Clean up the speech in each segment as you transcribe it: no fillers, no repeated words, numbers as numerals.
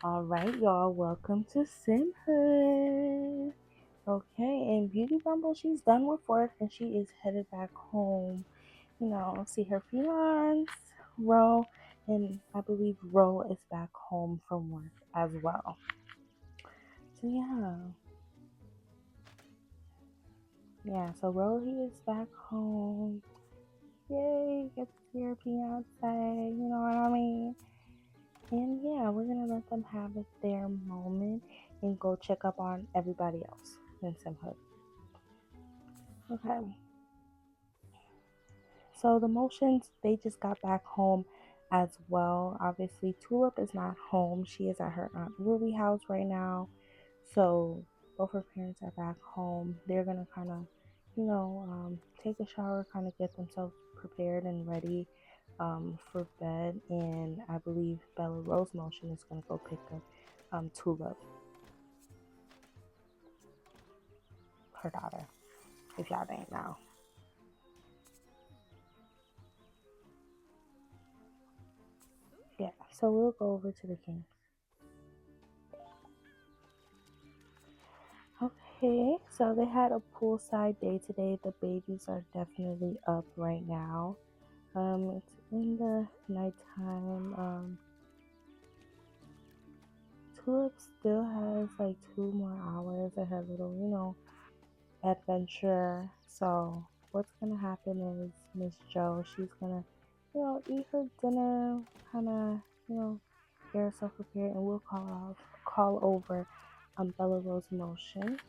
All right, y'all, welcome to SimHood. Okay, and Beauty Bumble, she's done with work and she is headed back home. See her fiance, Ro, and I believe Ro is back home from work as well. So so Ro, he is back home. Yay, get to see her fiance, you know what I mean? And we're gonna let them have their moment and go check up on everybody else in SimHood. Okay. So the motions, they just got back home as well. Obviously, Tulip is not home. She is at her Aunt Ruby house right now. So both her parents are back home. They're gonna kind of, take a shower, kind of get themselves prepared and ready for bed. And I believe Bella Rose Motion is gonna go pick up Tulip, her daughter, if y'all didn't know. Yeah, so we'll go over to the Kings. Okay, so they had a poolside day today. The babies are definitely up right now. It's in the nighttime. Tulip still has like 2 more hours of her little, adventure. So what's gonna happen is Miss Joe, she's gonna, eat her dinner, kind of, get herself prepared, and we'll call over Bella Rose Motion.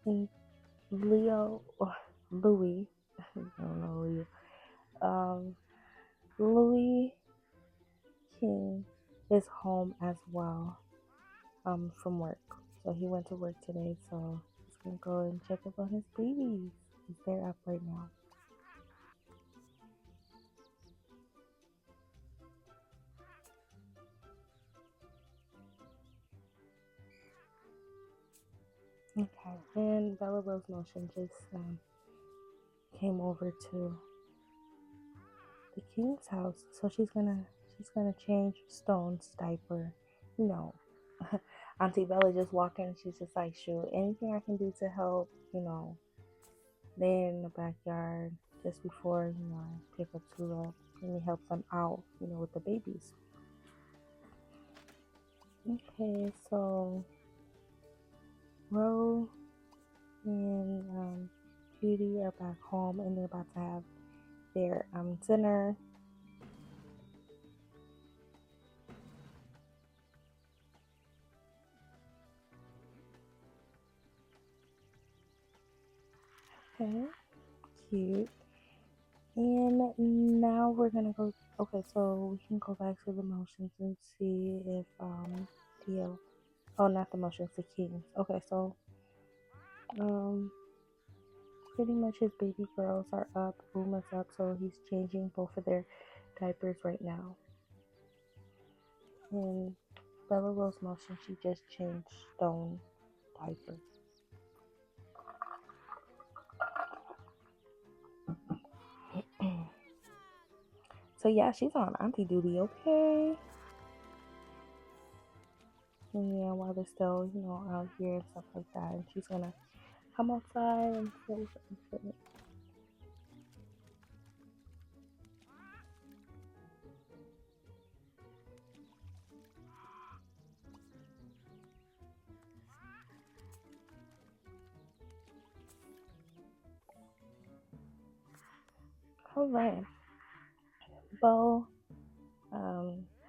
And Leo or Louis, I don't know Leo. Um, Louis King is home as well. From work. So he went to work today. So he's gonna go and check up on his babies. They're up right now. Okay. And Bella Rose Motion just came over to the King's house. So she's gonna change Stone's diaper. You know, Auntie Bella just walked in and she's just like, shoot, anything I can do to help, they in the backyard just before, I pick up Tulip. Let me help them out, with the babies. Okay, so Ro and Beauty are back home and they're about to have their dinner. Okay, cute. And now we're gonna go. Okay, so we can go back to the motions and see if Theo. Oh, not the motions, the kings. Okay, so um pretty much his baby girls are up, Uma's up, so he's changing both of their diapers right now. And Bella Rose Motion, she just changed Stone diapers. So she's on auntie duty, okay? And while they're still, out here and stuff like that, and she's gonna come outside and play some. All right, Bo.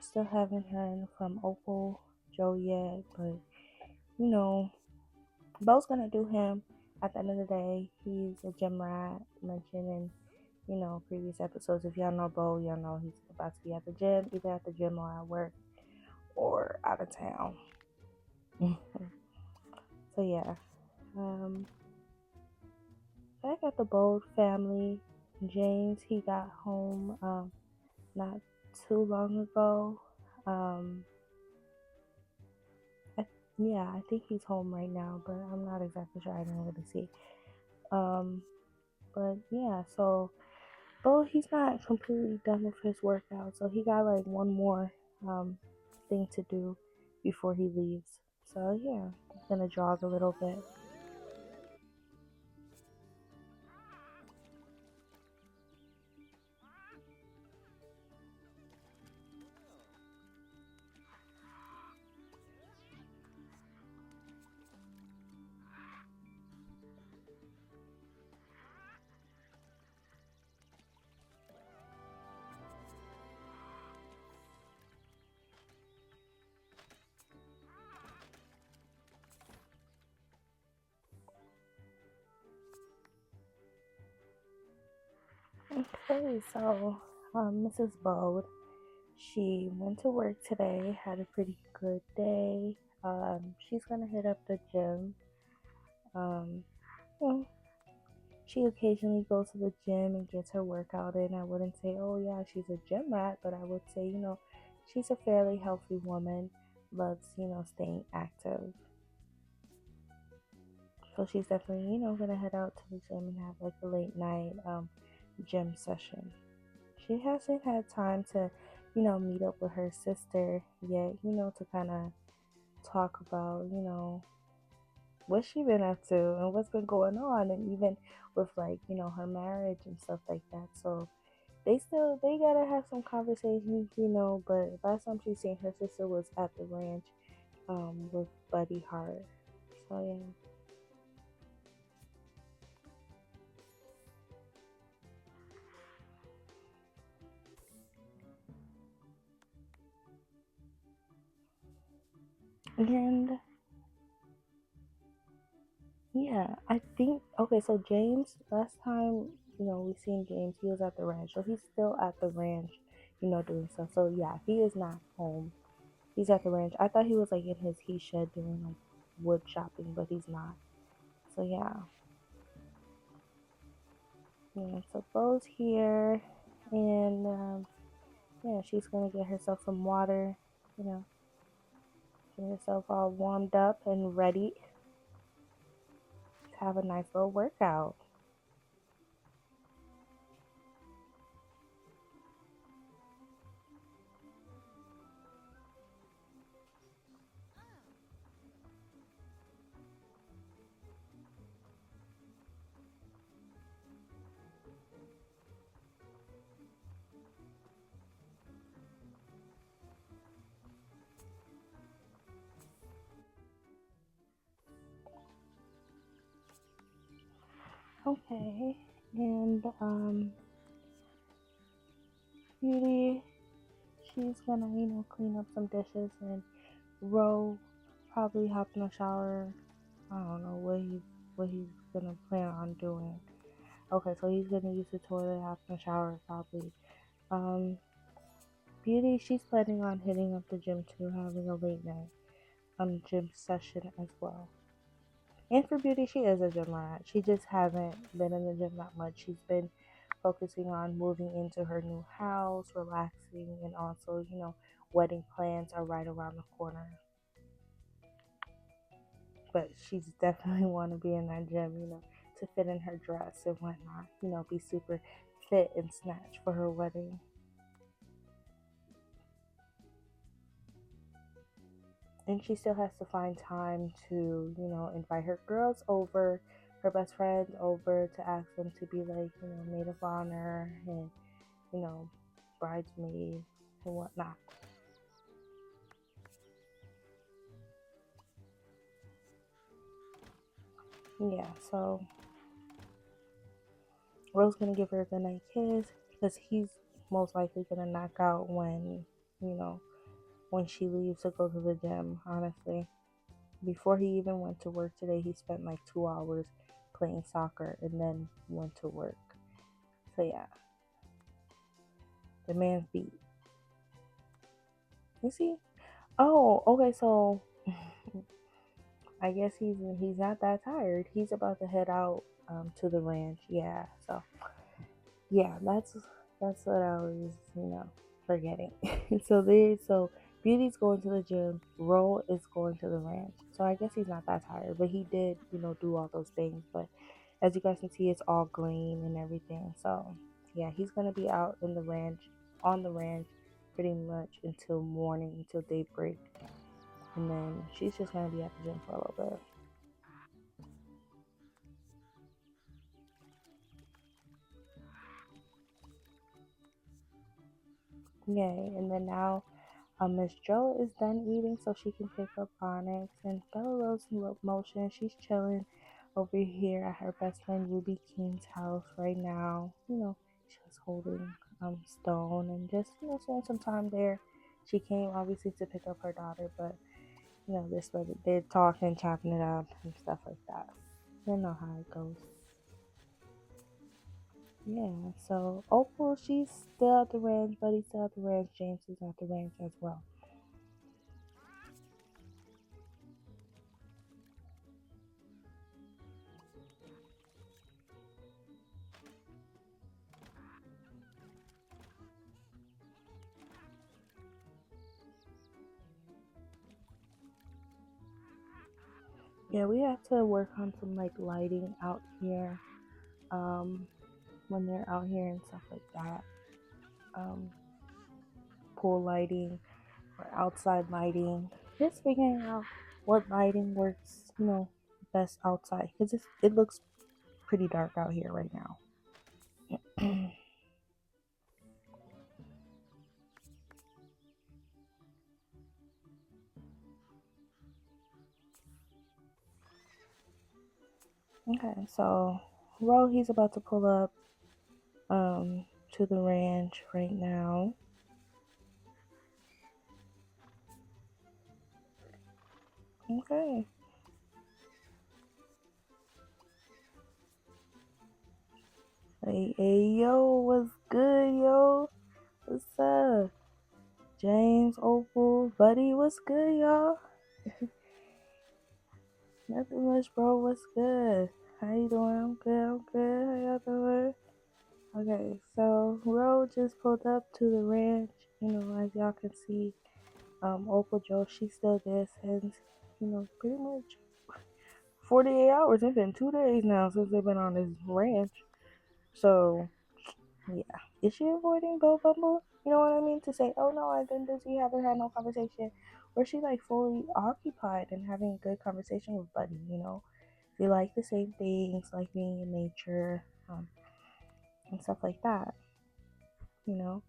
Still haven't heard from Opal Joe yet, but you know, Bo's gonna do him. At the end of the day, he's a gym rat mentioned in, previous episodes. If y'all know Bo, y'all know he's about to be at the gym, either at the gym or at work or out of town. So back at the Bold family, James, he got home not too long ago. Um, I, I think he's home right now, but I'm not exactly sure. I didn't really see. Um, but so But he's not completely done with his workout, so he got like one more um, thing to do before he leaves. So yeah, he's gonna jog a little bit. Okay, so Mrs. Bode, she went to work today, had a pretty good day. She's gonna hit up the gym. Um, well, she occasionally goes to the gym and gets her workout in. I wouldn't say, oh yeah, she's a gym rat, but I would say, she's a fairly healthy woman, loves, staying active. So she's definitely, gonna head out to the gym and have like a late night gym session. She hasn't had time to, meet up with her sister yet, to kind of talk about, what she been up to and what's been going on, and even with like, her marriage and stuff like that. So they gotta have some conversations, but last time she seen her sister was at the ranch with Buddy Hart. So yeah. And yeah, I think okay, so James, last time, we seen James, he was at the ranch. So he's still at the ranch, doing stuff. So yeah, he is not home. He's at the ranch. I thought he was like in his he shed doing like wood chopping, but he's not. So yeah, so Bo's here, and yeah, she's gonna get herself some water, you know, get herself all warmed up and ready to have a nice little workout. Okay, and Beauty, she's gonna, clean up some dishes, and Ro probably hop in the shower. I don't know what he's gonna plan on doing. Okay, so he's gonna use the toilet, hop in the shower probably. Um, Beauty, she's planning on hitting up the gym too, having a late night gym session as well. And for Beauty, she is a gym rat. She just hasn't been in the gym that much. She's been focusing on moving into her new house, relaxing, and also, wedding plans are right around the corner. But she's definitely want to be in that gym, to fit in her dress and whatnot, be super fit and snatch for her wedding. And she still has to find time to, invite her girls over, her best friends over, to ask them to be like, maid of honor and, you know, bridesmaid and whatnot. Yeah, so Rose gonna give her a goodnight kiss because he's most likely gonna knock out you know, when she leaves to go to the gym, honestly. Before he even went to work today, he spent like 2 hours playing soccer and then went to work. So yeah, the man's beat. You see? Oh, okay. So I guess he's not that tired. He's about to head out to the ranch. Yeah. So yeah, that's what I was forgetting. So Beauty's going to the gym. Ro is going to the ranch. So I guess he's not that tired, but he did do all those things. But as you guys can see, it's all green and everything. So yeah, he's gonna be out in the ranch, on the ranch, pretty much until morning, until daybreak, and then she's just gonna be at the gym for a little bit. Yay! And then now, Miss Joe is done eating, so she can pick up Onyx, and Bella Rose in motion. She's chilling over here at her best friend Ruby King's house right now. She's holding Stone and just spending some time there. She came obviously to pick up her daughter, but this way they're talking, chopping it up, and stuff like that. You know how it goes. Yeah, so Opal, she's still at the ranch, Buddy's still at the ranch, James is at the ranch as well. Yeah, we have to work on some like lighting out here, when they're out here and stuff like that. Um, Pool lighting or outside lighting. Just figuring out what lighting works, best outside because it looks pretty dark out here right now. Okay, so Ro, he's about to pull up to the ranch right now. Okay. Hey, yo, what's good, yo? What's up? James, Opal, Buddy, what's good, y'all? Nothing much, bro. What's good? How you doing? I'm good. I'm good. How y'all doing? Okay, so Ro just pulled up to the ranch. As y'all can see, Opal Joe, she's still there since, pretty much 48 hours. It's been 2 days now since they've been on this ranch. So, yeah. Is she avoiding Bill Bumble? You know what I mean? To say, oh no, I've been busy, haven't had no conversation. Or she like fully occupied and having a good conversation with Buddy. They like the same things, like being in nature, and stuff like that. You know,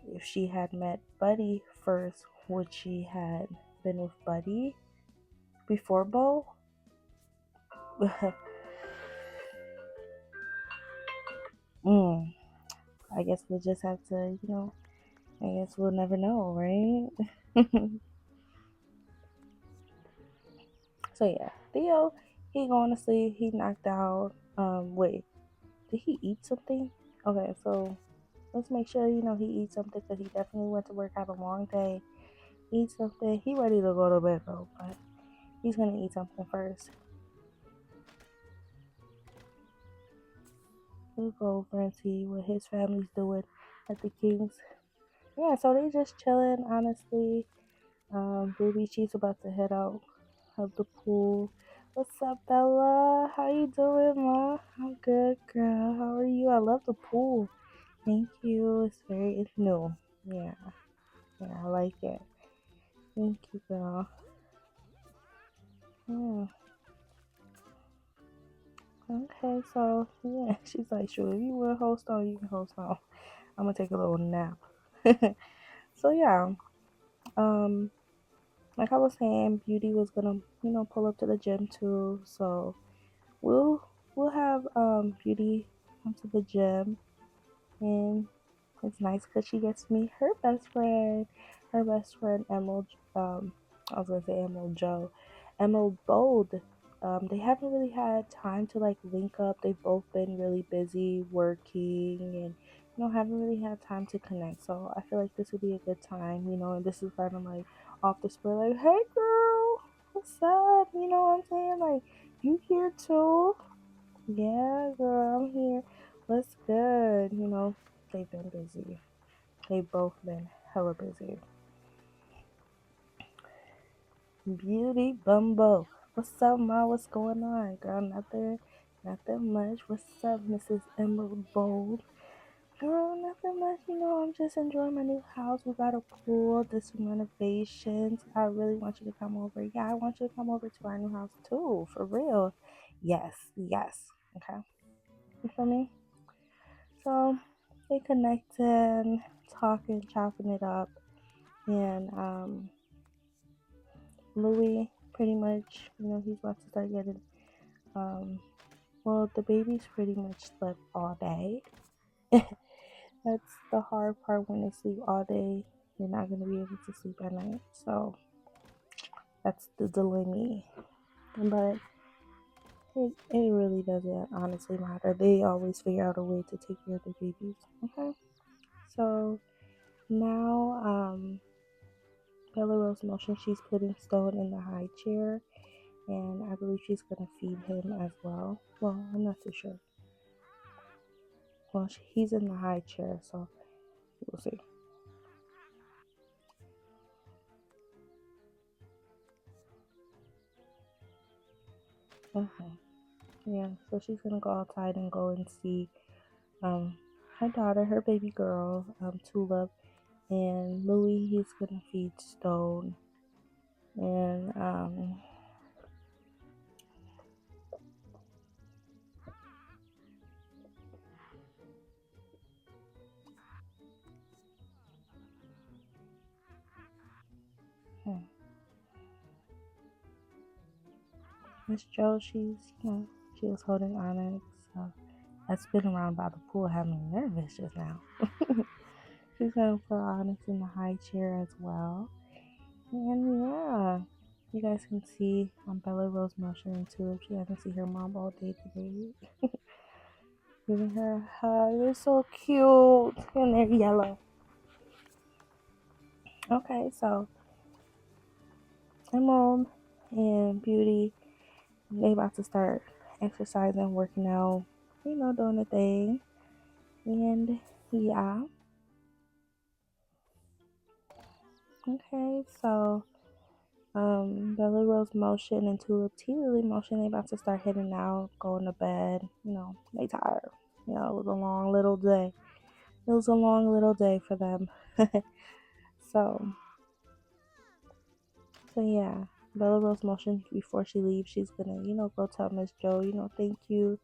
if she had met Buddy first, would she had been with Buddy before Bo? mm, I guess we'll just have to, I guess we'll never know, right? So yeah, Theo, he going to sleep. He knocked out. Wait, did he eat something? Okay, so let's make sure he eats something because he definitely went to work, had a long day. Eat something. He ready to go to bed though, but he's gonna eat something first. We'll go over and see what his family's doing at the Kings. Yeah, so they just chilling, honestly. Ruby, she's about to head out of the pool. What's up, Bella? How you doing, ma? I'm good, girl. How are you? I love the pool. Thank you. It's new. Yeah, yeah, I like it. Thank you, girl. Yeah. Okay, so yeah, she's like, sure, if you want to host on, you can host on. I'm gonna take a little nap. So yeah, um, like I was saying, Beauty was gonna, pull up to the gym too. So we'll we'll have Beauty come to the gym, and it's nice because she gets to meet her best friend Emerald. I was gonna say Emerald Joe, Emerald Bold. They haven't really had time to like link up. They've both been really busy working and haven't really had time to connect. So I feel like this would be a good time, and this is kind of like off the spur, like, hey girl, what's up? You know what I'm saying? Like, you here too? Yeah, girl, I'm here. What's good? They've been busy. They've both been hella busy. Beauty Bumbo. What's up, ma? What's going on, girl? Nothing much. What's up, Mrs. Emerald Bold? Oh, nothing much. I'm just enjoying my new house. We got a pool, did some renovations. I really want you to come over. Yeah, I want you to come over to our new house too, for real. Yes, yes. Okay. You feel me? So they connected, talking, chopping it up, and Louis pretty much, he's about to start getting um well, the baby's pretty much slept all day. That's the hard part. When they sleep all day, they're not going to be able to sleep at night. So that's the dilemma. But it really doesn't honestly matter. They always figure out a way to take care of their babies. Okay. So now, Bella Rose Motion, she's putting Stone in the high chair. And I believe she's going to feed him as well. Well, I'm not too sure. Well, he's in the high chair, so we'll see. Okay. Yeah, so she's gonna go outside and go and see um her daughter, her baby girl, Tulip, and Louis. He's gonna feed Stone, and hmm, Miss Joe. She was holding Onyx. So that's been around by the pool had me nervous just now. She's gonna put Onyx in the high chair as well, and yeah. You guys can see Bella Rose motioning too. She hasn't seen her mom all day today. Giving her a hug. They're so cute. And they're yellow. Okay, so Emerald and Beauty, they about to start exercising, working out, doing the thing. And yeah. Okay, so Bella Rose Motion and Tulip Tea Lily Motion, they about to start heading out, going to bed. They tired. It was a long little day. It was a long little day for them. so So yeah, Bella Rose Motion, before she leaves, she's gonna, go tell Miss Joe, thank you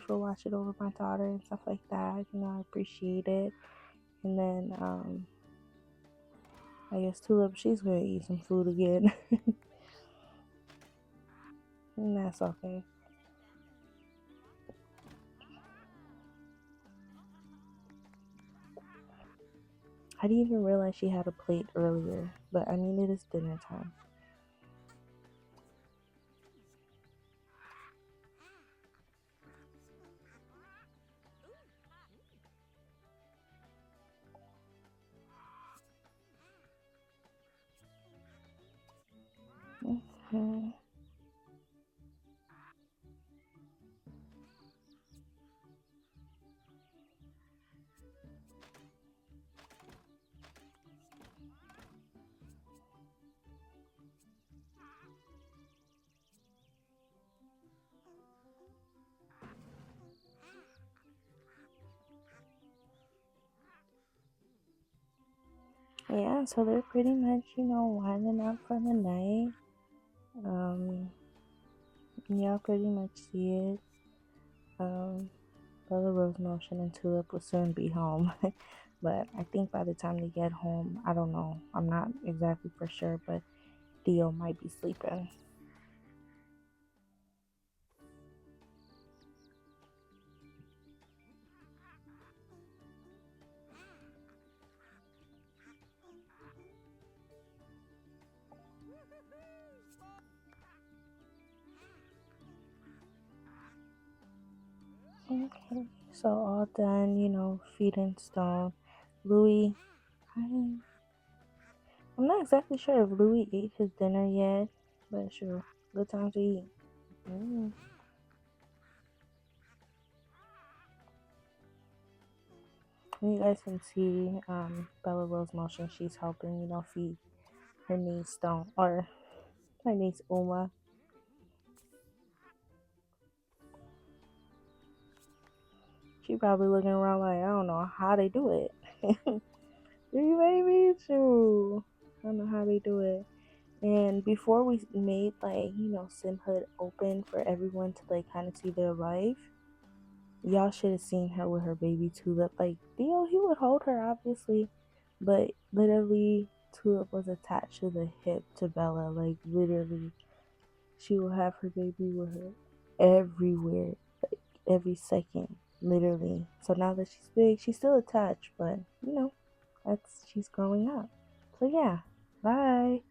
for watching over my daughter and stuff like that. I appreciate it. And then I guess Tulip, she's gonna eat some food again. And that's okay. I didn't even realize she had a plate earlier, but I mean it is dinner time. Mhm. Yeah, so they're pretty much, winding up for the night. Um, y'all pretty much see it. Um, Bella Rose Motion and Tulip will soon be home. But I think by the time they get home, I don't know. I'm not exactly for sure, but Theo might be sleeping. Okay, so all done, feeding Stone. Louis, I'm not exactly sure if Louis ate his dinner yet, but sure, good time to eat. Mm. You guys can see Bella Rose Motion. She's helping, feed her niece Stone, or her niece Uma. She probably looking around like, I don't know how they do it. You made me too. I don't know how they do it. And before we made like, SimHood open for everyone to like kind of see their life, y'all should have seen her with her baby Tulip. Like Theo, he would hold her obviously, but literally Tulip was attached to the hip to Bella. Like literally, she will have her baby with her everywhere, like every second, literally. So now that she's big, she's still attached, but that's she's growing up. So yeah, bye.